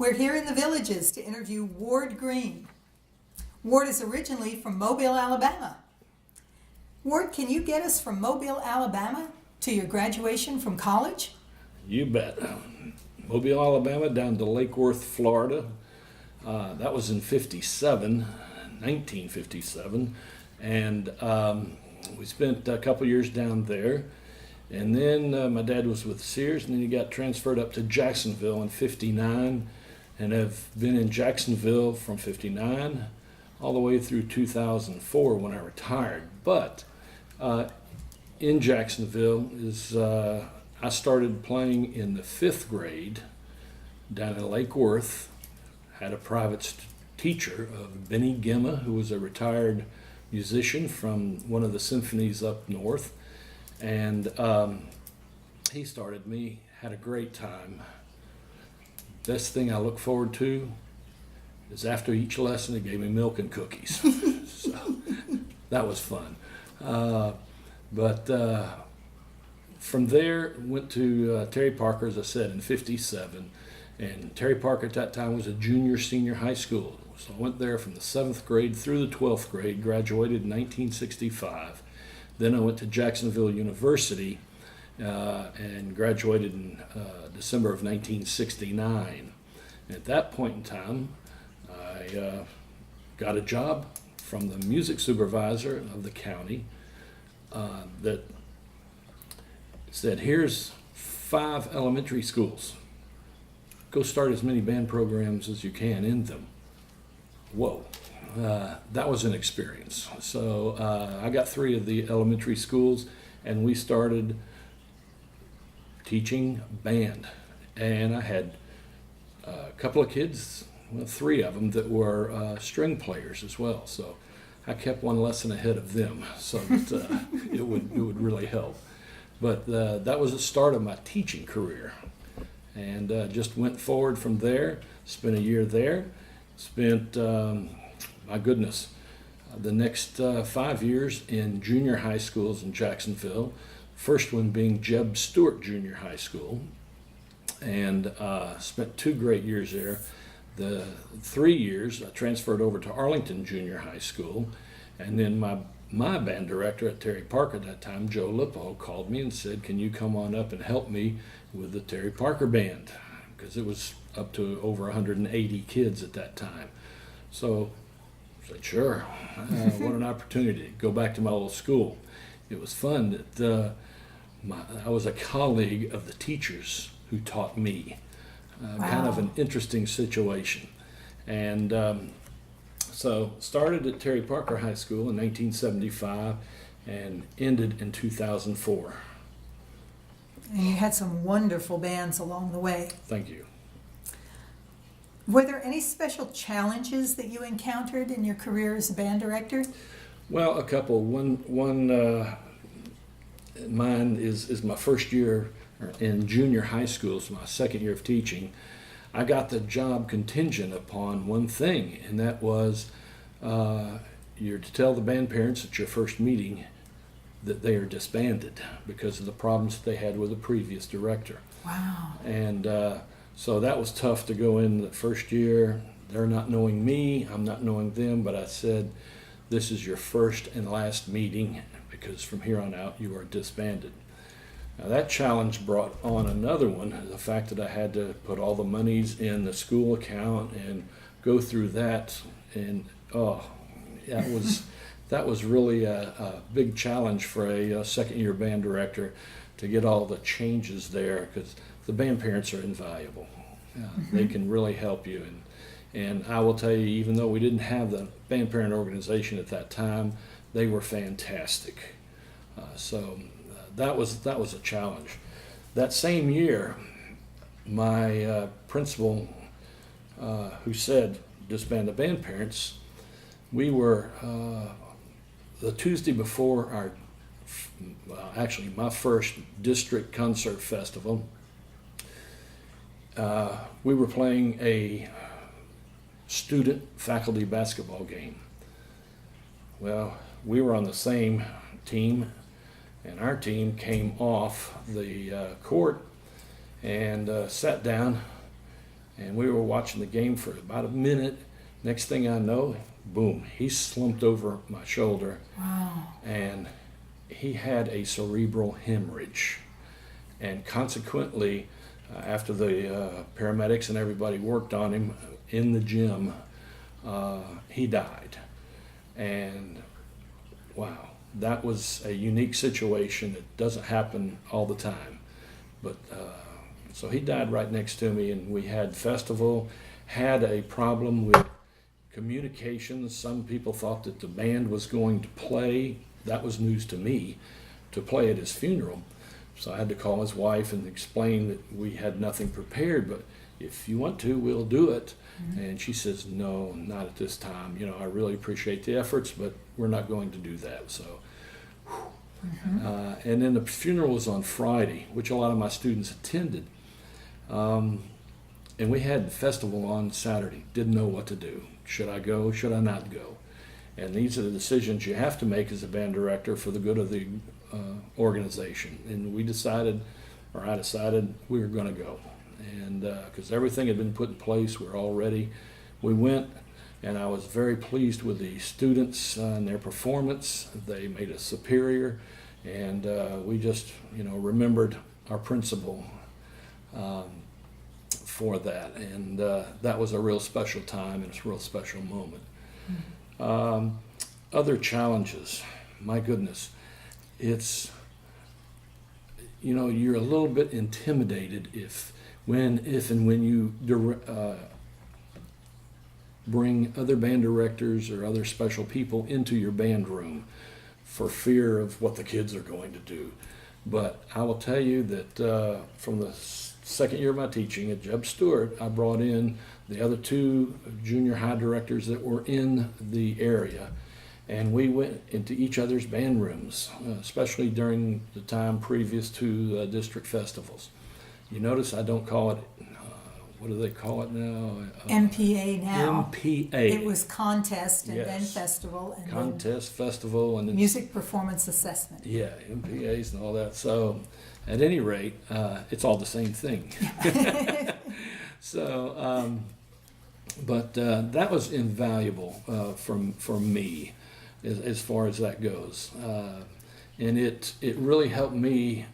We're here in the Villages to interview Ward Green. Ward is originally from Mobile, Alabama. Ward, can you get us from Mobile, Alabama to your graduation from college? You bet. Mobile, Alabama down to Lake Worth, Florida. That was in 1957. And we spent a couple years down there. And then my dad was with Sears, and then he got transferred up to Jacksonville in 59, and have been in Jacksonville from 59 all the way through 2004 when I retired. But in Jacksonville is I started playing in the 5th grade down in Lake Worth. Had a private teacher of Benny Gemma, who was a retired musician from one of the symphonies up north. And he started me, had a great time. Best thing I look forward to is after each lesson he gave me milk and cookies. So that was fun. But from there went to Terry Parker, as I said, in 57. And Terry Parker at that time was a senior high school. So I went there from the 7th grade through the 12th grade, graduated in 1965. Then I went to Jacksonville University and graduated in December of 1969. And at that point in time, I got a job from the music supervisor of the county that said, here's 5 elementary schools. Go start as many band programs as you can in them. Whoa. That was an experience. So I got 3 of the elementary schools, and we started teaching band. And I had a couple of kids, well, 3 of them that were string players as well. So I kept one lesson ahead of them, so that it would really help. But that was the start of my teaching career, and just went forward from there. Spent a year there. Spent my goodness, the next 5 years in junior high schools in Jacksonville. First one being Jeb Stewart Junior High School, and spent 2 great years there. The 3 years I transferred over to Arlington Junior High School, and then my band director at Terry Parker at that time, Joe Lippo, called me and said, can you come on up and help me with the Terry Parker band? Because it was up to over 180 kids at that time. So I said, sure, what an opportunity to go back to my old school. It was fun that I was a colleague of the teachers who taught me. Wow. Kind of an interesting situation. And so started at Terry Parker High School in 1975 and ended in 2004. And you had some wonderful bands along the way. Thank you. Were there any special challenges that you encountered in your career as a band director? Well, a couple. One mine is my first year in junior high school, so my 2nd year of teaching. I got the job contingent upon one thing, and that was you're to tell the band parents at your first meeting that they are disbanded because of the problems that they had with the previous director. Wow. And so that was tough to go in the first year. They're not knowing me, I'm not knowing them, but I said, this is your first and last meeting because from here on out you are disbanded. Now that challenge brought on another one, the fact that I had to put all the monies in the school account and go through that, and that was really a big challenge for a 2nd year band director to get all the changes there, because the band parents are invaluable. They can really help you, and I will tell you, even though we didn't have the band parent organization at that time, they were fantastic. So that was a challenge. That same year, my principal, who said disband the band parents, we were the Tuesday before actually my first district concert festival. We were playing a student faculty basketball game. Well, we were on the same team, and our team came off the court and sat down, And we were watching the game for about a minute. Next thing I know, boom, he slumped over my shoulder. Wow. And he had a cerebral hemorrhage. And consequently, after the paramedics and everybody worked on him in the gym, he died. And wow, that was a unique situation. It doesn't happen all the time. But so he died right next to me, and we had festival, had a problem with communications. Some people thought that the band was going to play. That was news to me, to play at his funeral. So I had to call his wife and explain that we had nothing prepared, but if you want to, we'll do it. Mm-hmm. And she says, no, not at this time. You know, I really appreciate the efforts, but we're not going to do that. So, mm-hmm. And then the funeral was on Friday, which a lot of my students attended. And we had the festival on Saturday. Didn't know what to do. Should I go? Should I not go? And these are the decisions you have to make as a band director for the good of the organization. And we decided, or I decided, we were going to go. And because everything had been put in place, we're all ready. We went, and I was very pleased with the students and their performance. They made us superior, and we just, remembered our principal for that. And that was a real special time, and it's a real special moment. Mm-hmm. Other challenges, my goodness, it's, you're a little bit intimidated if and when you bring other band directors or other special people into your band room for fear of what the kids are going to do. But I will tell you that from the second year of my teaching at Jeb Stewart, I brought in the other two junior high directors that were in the area, and we went into each other's band rooms, especially during the time previous to district festivals. You notice I don't call it, what do they call it now? MPA now. MPA. It was contest and yes. then festival. And contest, festival, and then music performance assessment. Yeah, MPAs and all that. So at any rate, it's all the same thing. So, but that was invaluable for me as far as that goes. And it really helped me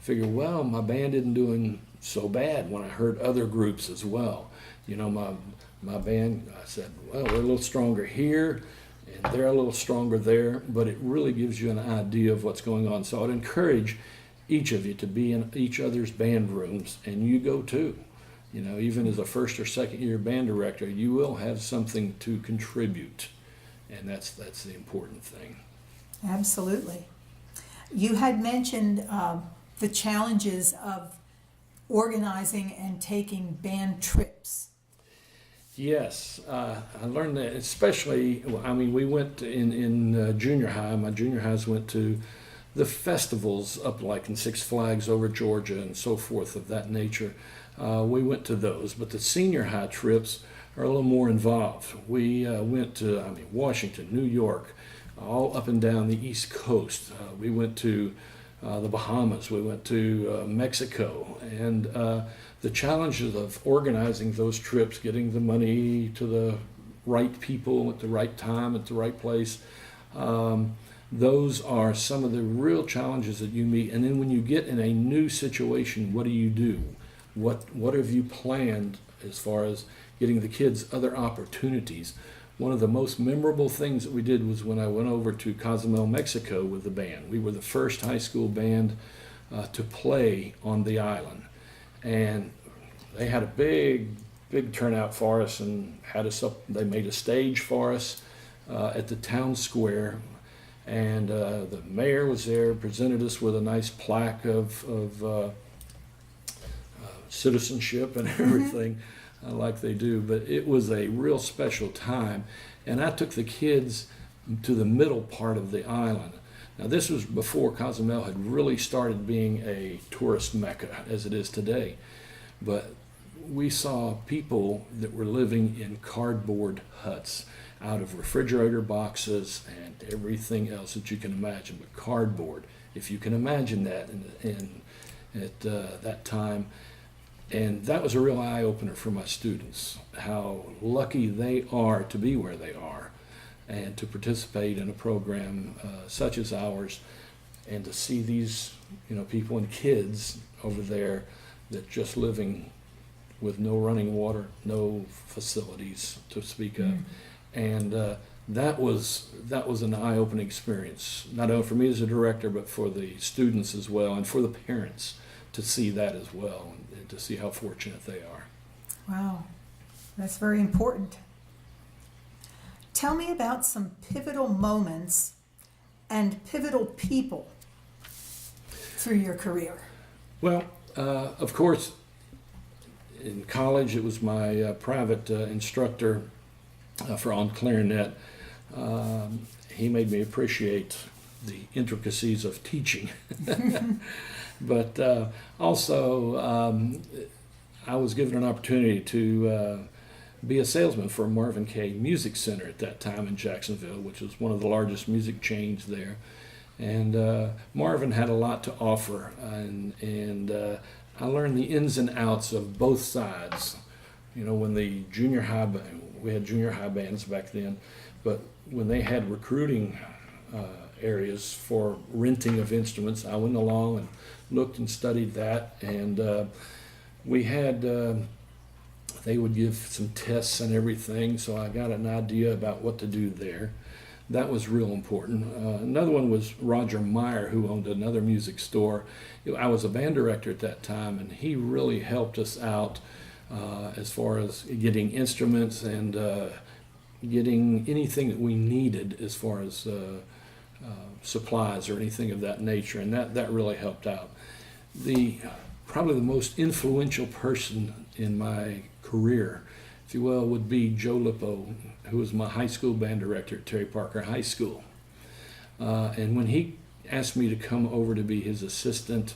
figure, well, my band isn't doing so bad when I heard other groups as well. My band, I said, well, we're a little stronger here, and they're a little stronger there, but it really gives you an idea of what's going on. So I'd encourage each of you to be in each other's band rooms, and you go too. Even as a first or second year band director, you will have something to contribute, and that's the important thing. Absolutely. You had mentioned the challenges of organizing and taking band trips. Yes, I learned that, especially, we went in junior high. My junior highs went to the festivals up like in Six Flags over Georgia and so forth of that nature. We went to those, but the senior high trips are a little more involved. We went to, Washington, New York, all up and down the East Coast. We went to the Bahamas, we went to Mexico, and the challenges of organizing those trips, getting the money to the right people at the right time, at the right place, those are some of the real challenges that you meet. And then when you get in a new situation, what do? What have you planned as far as getting the kids other opportunities? One of the most memorable things that we did was when I went over to Cozumel, Mexico with the band. We were the first high school band to play on the island. And they had a big turnout for us and had us up. They made a stage for us at the town square. And the mayor was there, presented us with a nice plaque of citizenship and everything. Like they do, but it was a real special time, and I took the kids to the middle part of the island. Now this was before Cozumel had really started being a tourist mecca as it is today, but we saw people that were living in cardboard huts out of refrigerator boxes and everything else that you can imagine, but cardboard, if you can imagine that, and at that time. And that was a real eye-opener for my students, how lucky they are to be where they are and to participate in a program such as ours, and to see these people and kids over there that just living with no running water, no facilities to speak of. And that was an eye-opening experience, not only for me as a director, but for the students as well, and for the parents to see that as well, and to see how fortunate they are. Wow, that's very important. Tell me about some pivotal moments and pivotal people through your career. Well, of course, in college, it was my private instructor on clarinet. He made me appreciate the intricacies of teaching. But also, I was given an opportunity to be a salesman for Marvin Gaye Music Center at that time in Jacksonville, which was one of the largest music chains there. And Marvin had a lot to offer, and I learned the ins and outs of both sides. When the junior high, we had junior high bands back then, but when they had recruiting areas for renting of instruments, I went along and looked and studied that, and we had, they would give some tests and everything, so I got an idea about what to do there. That was real important. Another one was Roger Meyer, who owned another music store. I was a band director at that time, and he really helped us out as far as getting instruments and getting anything that we needed as far as supplies or anything of that nature, and that really helped out. Probably the most influential person in my career, if you will, would be Joe Lippo, who was my high school band director at Terry Parker High School. And when he asked me to come over to be his assistant,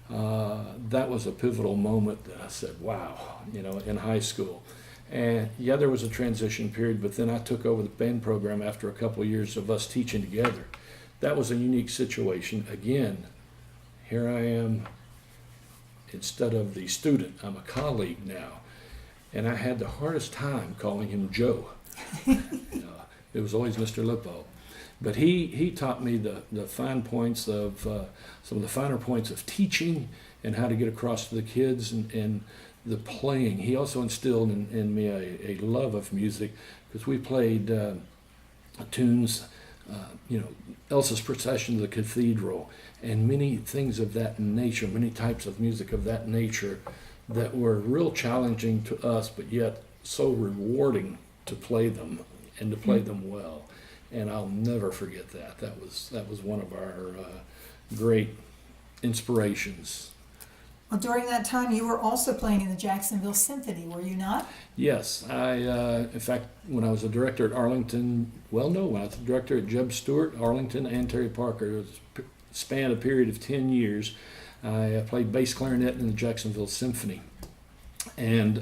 that was a pivotal moment that I said, wow, in high school. And yeah, there was a transition period, but then I took over the band program after a couple of years of us teaching together. That was a unique situation. Again, here I am, instead of the student, I'm a colleague now. And I had the hardest time calling him Joe. It was always Mr. Lippo. But he taught me the fine points of, some of the finer points of teaching and how to get across to the kids and the playing. He also instilled in me a love of music, because we played tunes, Elsa's Procession to the Cathedral, and many things of that nature, many types of music of that nature that were real challenging to us, but yet so rewarding to play them and to play them well. And I'll never forget that. That was one of our great inspirations. Well, during that time, you were also playing in the Jacksonville Symphony, were you not? Yes, in fact, when I was a director at Arlington, when I was a director at Jeb Stewart, Arlington, and Terry Parker, it spanned a period of 10 years. I played bass clarinet in the Jacksonville Symphony. And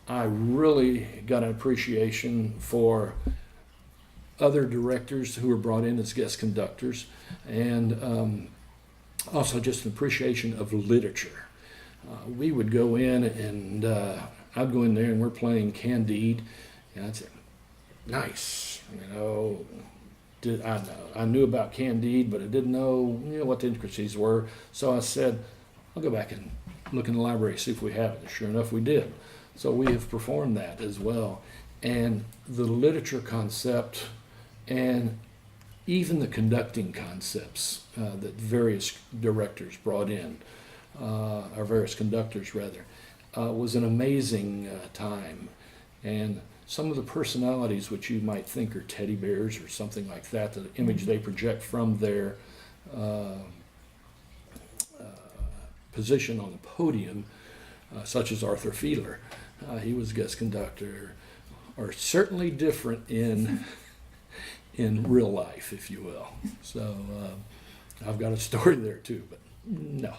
I really got an appreciation for other directors who were brought in as guest conductors, and also just an appreciation of literature. We would go in, and I'd go in there and we're playing Candide, and I'd say, nice, I knew about Candide, but I didn't know what the intricacies were. So I said, I'll go back and look in the library, see if we have it. Sure enough, we did. So we have performed that as well. And the literature concept and even the conducting concepts that various directors brought in, or various conductors rather, was an amazing time. And some of the personalities which you might think are teddy bears or something like that, the image they project from their position on the podium, such as Arthur Fiedler, he was guest conductor, are certainly different in real life, if you will. So I've got a story there too, but no.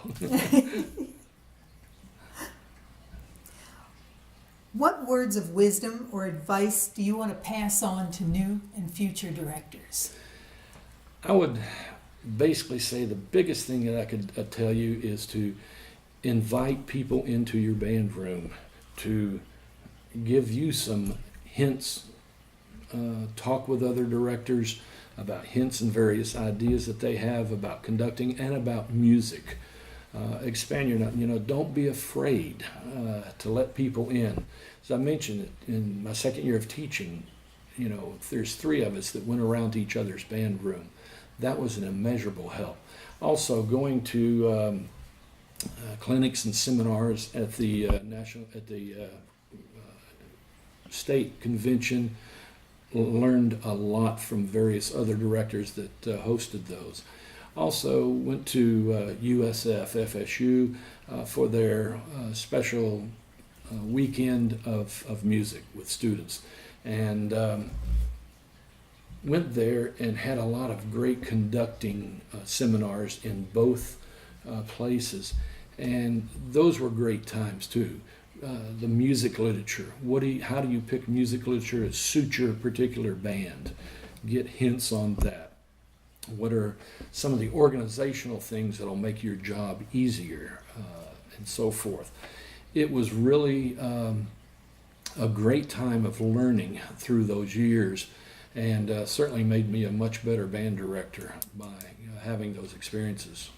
What words of wisdom or advice do you want to pass on to new and future directors? I would basically say the biggest thing that I could tell you is to invite people into your band room to give you some hints, talk with other directors about hints and various ideas that they have about conducting and about music. Expand your, don't be afraid to let people in. As I mentioned, in my second year of teaching, there's 3 of us that went around to each other's band room. That was an immeasurable help. Also, going to clinics and seminars at the state convention, learned a lot from various other directors that hosted those. Also went to USF, FSU for their special weekend of music with students, and went there and had a lot of great conducting seminars in both places, and those were great times too. The music literature. How do you pick music literature to suit your particular band? Get hints on that. What are some of the organizational things that'll make your job easier, and so forth. It was really a great time of learning through those years, and certainly made me a much better band director by having those experiences.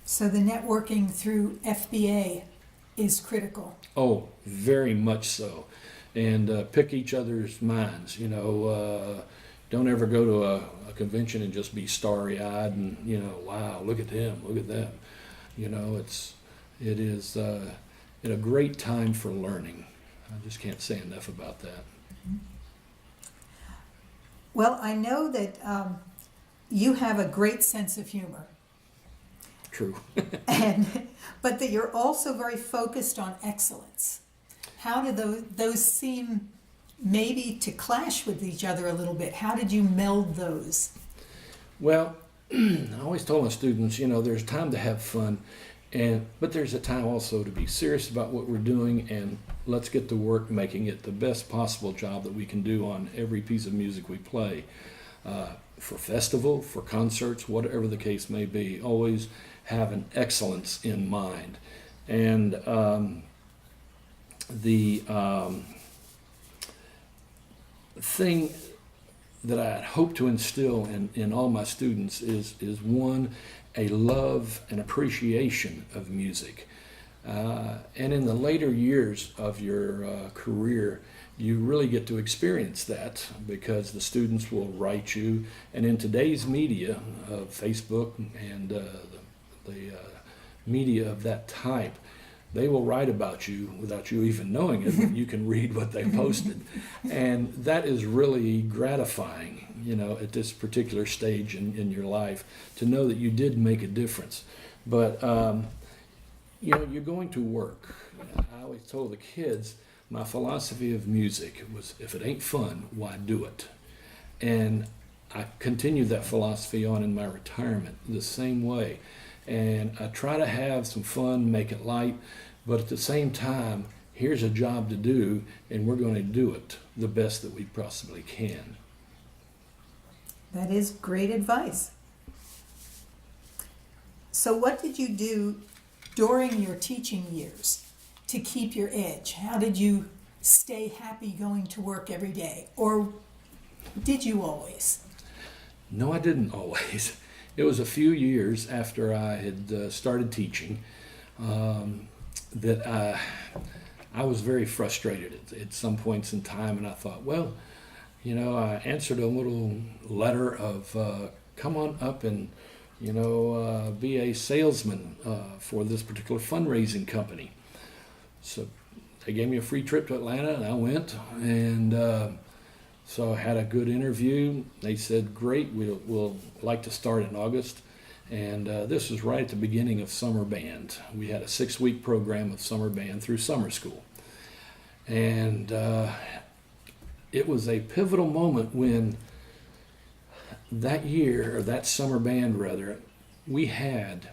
So the networking through FBA is critical. Oh, very much so. And pick each other's minds. Don't ever go to a convention and just be starry-eyed and, wow, look at them, look at them. It is a great time for learning. I just can't say enough about that. Well, I know that you have a great sense of humor. True. But that you're also very focused on excellence. How do those seem maybe to clash with each other a little bit? How did you meld those? Well, I always told my students, there's time to have fun, but there's a time also to be serious about what we're doing, and let's get to work making it the best possible job that we can do on every piece of music we play. For festival, for concerts, whatever the case may be, always have an excellence in mind. And the thing that I hope to instill in all my students is one, a love and appreciation of music. And in the later years of your career, you really get to experience that because the students will write you. And in today's media of Facebook and the media of that type, they will write about you without you even knowing it. You can read what they posted. And that is really gratifying, at this particular stage in your life, to know that you did make a difference. But, you're going to work. I always told the kids, my philosophy of music was, if it ain't fun, why do it? And I continued that philosophy on in my retirement the same way. And I try to have some fun, make it light, but at the same time, here's a job to do, and we're going to do it the best that we possibly can. That is great advice. So what did you do during your teaching years to keep your edge? How did you stay happy going to work every day? Or did you always? No, I didn't always. It was a few years after I had started teaching that I was very frustrated at some points in time, and I thought, well, I answered a little letter of come on up and be a salesman for this particular fundraising company. So they gave me a free trip to Atlanta, and I went, and so I had a good interview. They said, great, we'll like to start in August. And this was right at the beginning of summer band. We had a 6-week program of summer band through summer school. And it was a pivotal moment when that year, or that summer band rather, we had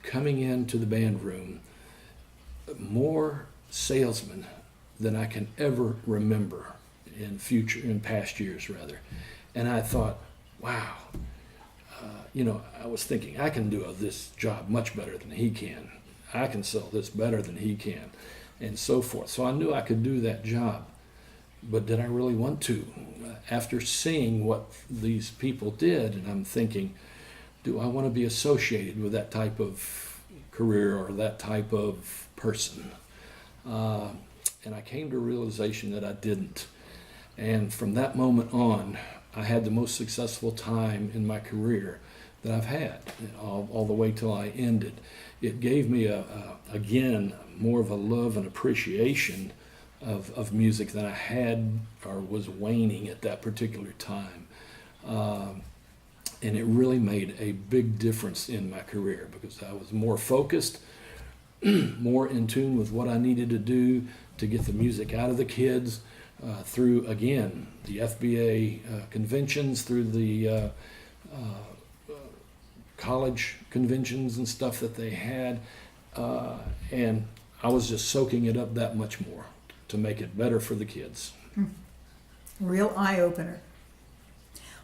coming into the band room more salesmen than I can ever remember in past years rather. And I thought, wow, I was thinking, I can do this job much better than he can. I can sell this better than he can, and so forth. So I knew I could do that job. But did I really want to? After seeing what these people did, and I'm thinking, do I want to be associated with that type of career or that type of person? And I came to a realization that I didn't. And from that moment on, I had the most successful time in my career that I've had, all the way till I ended. It gave me, again, more of a love and appreciation of music than I had or was waning at that particular time. And it really made a big difference in my career because I was more focused, more in tune with what I needed to do to get the music out of the kids through, again, the FBA conventions, through the college conventions and stuff that they had. And I was just soaking it up that much more to make it better for the kids. Real eye-opener.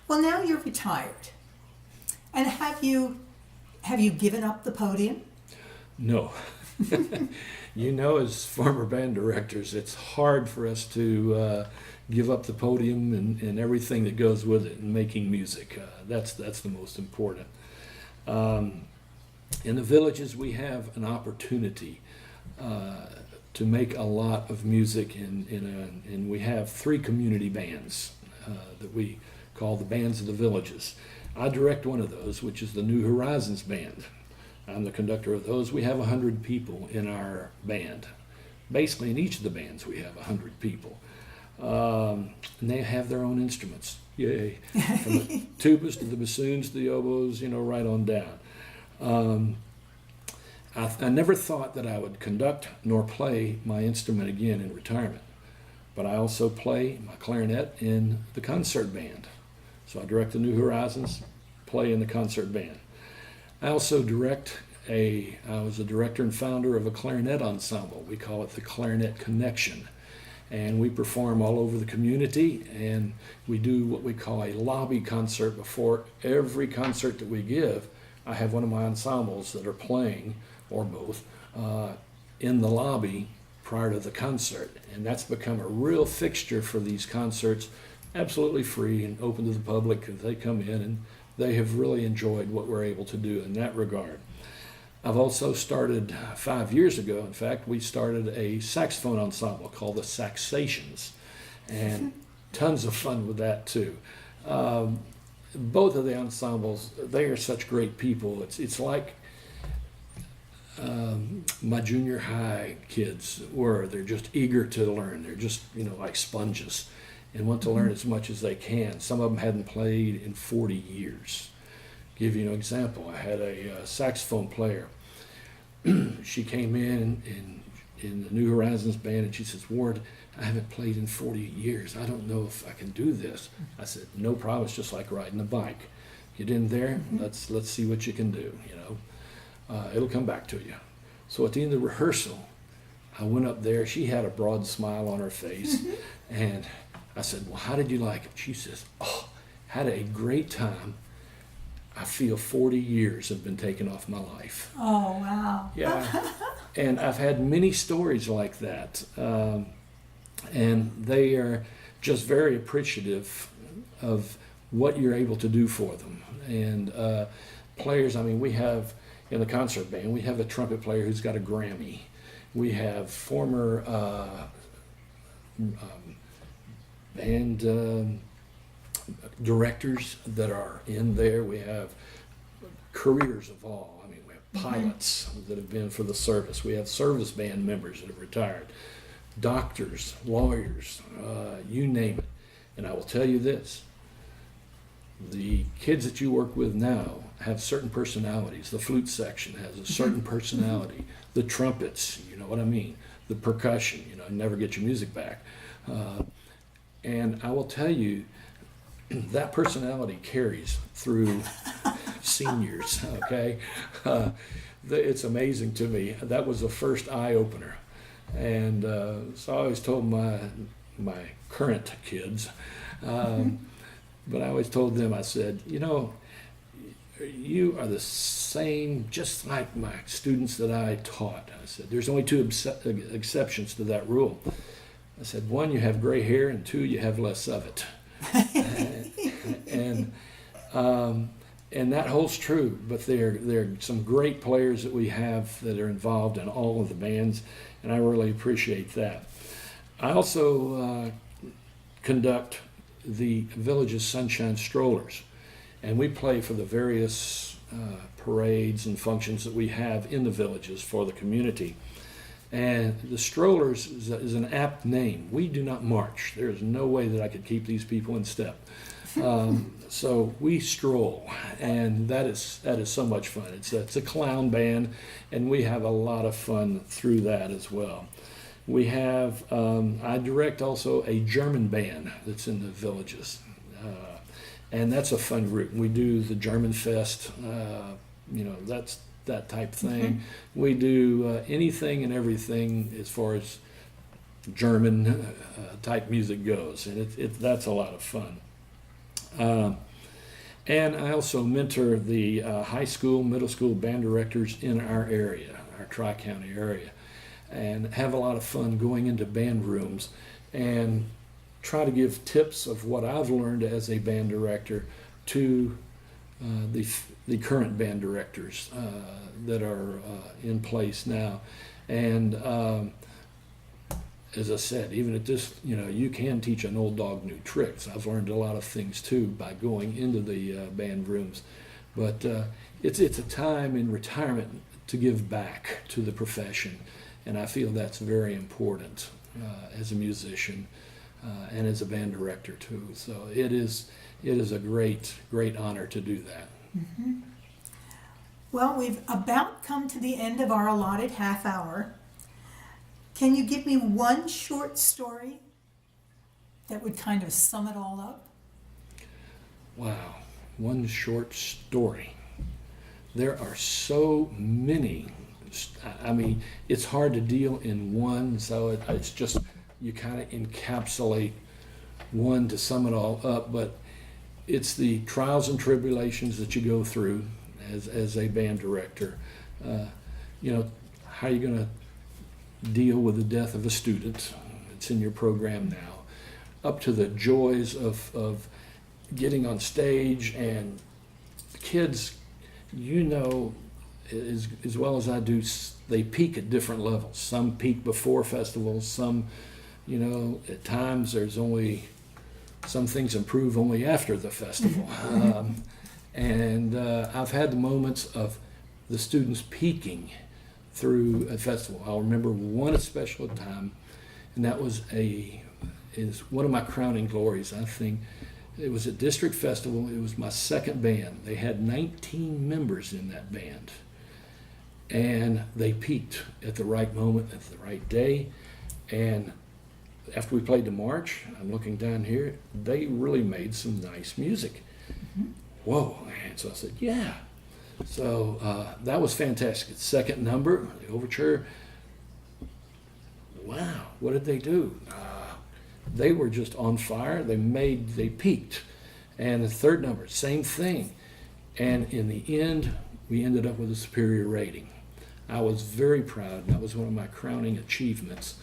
Well, now you're retired. And have you given up the podium? No. As former band directors, it's hard for us to give up the podium and everything that goes with it in making music. That's the most important. In the villages, we have an opportunity to make a lot of music, and we have 3 community bands that we call the Bands of the Villages. I direct one of those, which is the New Horizons Band. I'm the conductor of those. We have 100 people in our band. Basically, in each of the bands, we have 100 people. And they have their own instruments. Yay. From the tubas to the bassoons to the oboes, right on down. I never thought that I would conduct nor play my instrument again in retirement. But I also play my clarinet in the concert band. So I direct the New Horizons, play in the concert band. I also I was a director and founder of a clarinet ensemble. We call it the Clarinet Connection. And we perform all over the community, and we do what we call a lobby concert before every concert that we give. I have one of my ensembles that are playing, or both, in the lobby prior to the concert. And that's become a real fixture for these concerts, absolutely free and open to the public. They come in and they have really enjoyed what we're able to do in that regard. I've also started 5 years ago, in fact, we started a saxophone ensemble called the Saxations, and tons of fun with that too. Both of the ensembles, they are such great people. It's like my junior high kids were. They're just eager to learn. They're just, like sponges and want to learn as much as they can. Some of them hadn't played in 40 years. Give you an example. I had a saxophone player. She came in the New Horizons band, and she says, "Ward, I haven't played in 40 years. I don't know if I can do this." I said, "No problem. It's just like riding a bike. Get in there. Let's see what you can do. It'll come back to you." So at the end of the rehearsal, I went up there. She had a broad smile on her face, and I said, "Well, how did you like it?" She says, "Oh, had a great time. I feel 40 years have been taken off my life." Oh, wow. Yeah. And I've had many stories like that. And they are just very appreciative of what you're able to do for them. And players, we have, in the concert band, we have a trumpet player who's got a Grammy. We have former band directors that are in there. We have careers of all. We have pilots that have been for the service. We have service band members that have retired. Doctors, lawyers, you name it. And I will tell you this. The kids that you work with now have certain personalities. The flute section has a certain personality. The trumpets, you know what I mean. The percussion, never get your music back. And I will tell you, that personality carries through seniors, okay? It's amazing to me. That was the first eye-opener. And so I always told my current kids, but I always told them, I said, you are the same, just like my students that I taught. I said, there's only two exceptions to that rule. I said, one, you have gray hair, and two, you have less of it. and and that holds true. But there are some great players that we have that are involved in all of the bands, and I really appreciate that. I also conduct the Village's Sunshine Strollers, and we play for the various parades and functions that we have in the villages for the community. And the Strollers is an apt name. We do not march. There is no way that I could keep these people in step. So we stroll, and that is so much fun. It's a clown band, and we have a lot of fun through that as well. We have, I direct also a German band that's in the villages, and that's a fun group. We do the German Fest, that's that type thing. Mm-hmm. We do anything and everything as far as German type music goes, and that's a lot of fun. And I also mentor the high school, middle school band directors in our area, our Tri-County area, and have a lot of fun going into band rooms and try to give tips of what I've learned as a band director to the current band directors that are in place now. And as I said, even at this, you can teach an old dog new tricks. I've learned a lot of things too by going into the band rooms. But it's a time in retirement to give back to the profession, and I feel that's very important as a musician and as a band director too. So it is a great honor to do that. Mm-hmm. Well, we've about come to the end of our allotted half hour. Can you give me one short story that would kind of sum it all up? Wow, one short story. There are so many. I mean, it's hard to deal in one, so it's just, you kind of encapsulate one to sum it all up, but it's the trials and tribulations that you go through as a band director. How are you going to deal with the death of a student? It's in your program now. Up to the joys of getting on stage, and kids, as well as I do, they peak at different levels. Some peak before festivals, some, at times there's only, some things improve only after the festival. And I've had the moments of the students peaking through a festival. I'll remember one special time, and that is one of my crowning glories. I think it was at District Festival. It was my second band. They had 19 members in that band, and they peaked at the right moment, at the right day. And after we played the march, I'm looking down here, they really made some nice music. Mm-hmm. Whoa. And so I said, yeah. So that was fantastic. Second number, the overture. Wow, what did they do? They were just on fire. They peaked. And the third number, same thing. And in the end, we ended up with a superior rating. I was very proud. That was one of my crowning achievements.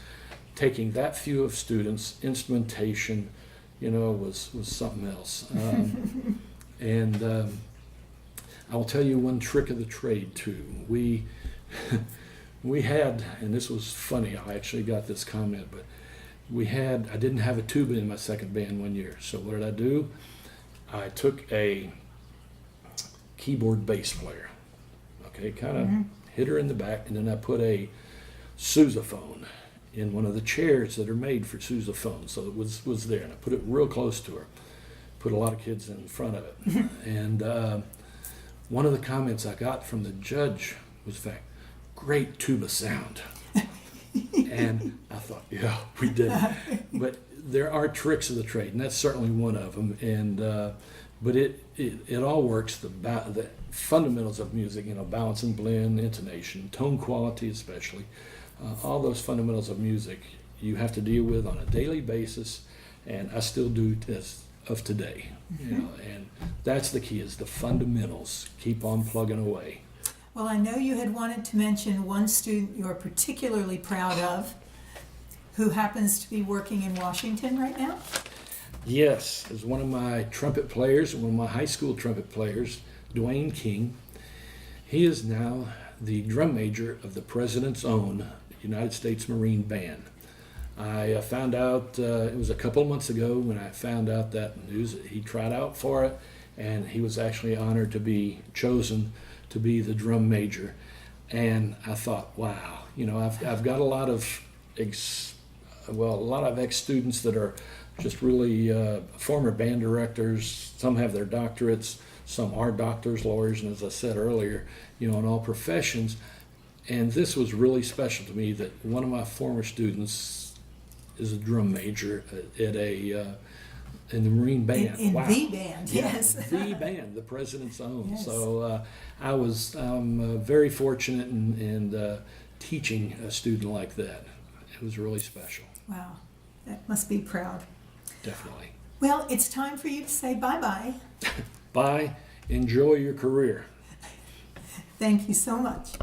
Taking that few of students, instrumentation, was something else. And I will tell you one trick of the trade too. We had, and this was funny, I actually got this comment, but I didn't have a tuba in my second band one year. So what did I do? I took a keyboard bass player, kind of hit her in the back, and then I put a sousaphone in one of the chairs that are made for sousaphone. So it was there, and I put it real close to her. Put a lot of kids in front of it. And one of the comments I got from the judge was, in fact, great tuba sound. And I thought, yeah, we did. But there are tricks of the trade, and that's certainly one of them. And but it all works. The fundamentals of music, balance and blend, intonation, tone quality especially, all those fundamentals of music you have to deal with on a daily basis. And I still do as of today. You know, and that's the key, is the fundamentals. Keep on plugging away. Well, I know you had wanted to mention one student you're particularly proud of who happens to be working in Washington right now. Yes, as one of my trumpet players, one of my high school trumpet players, Dwayne King. He is now the drum major of the President's Own United States Marine Band. I found out, it was a couple of months ago when I found out that news. He tried out for it, and he was actually honored to be chosen to be the drum major. And I thought, wow, you know, I've got a lot of ex-students that are just really former band directors. Some have their doctorates, some are doctors, lawyers, and as I said earlier, you know, in all professions. And this was really special to me that one of my former students is a drum major at in the Marine Band. In wow. the band, Yeah, yes. the band, the President's Own. Yes. So I'm very fortunate in teaching a student like that. It was really special. Wow, that must be proud. Definitely. Well, it's time for you to say bye-bye. Bye. Enjoy your career. Thank you so much.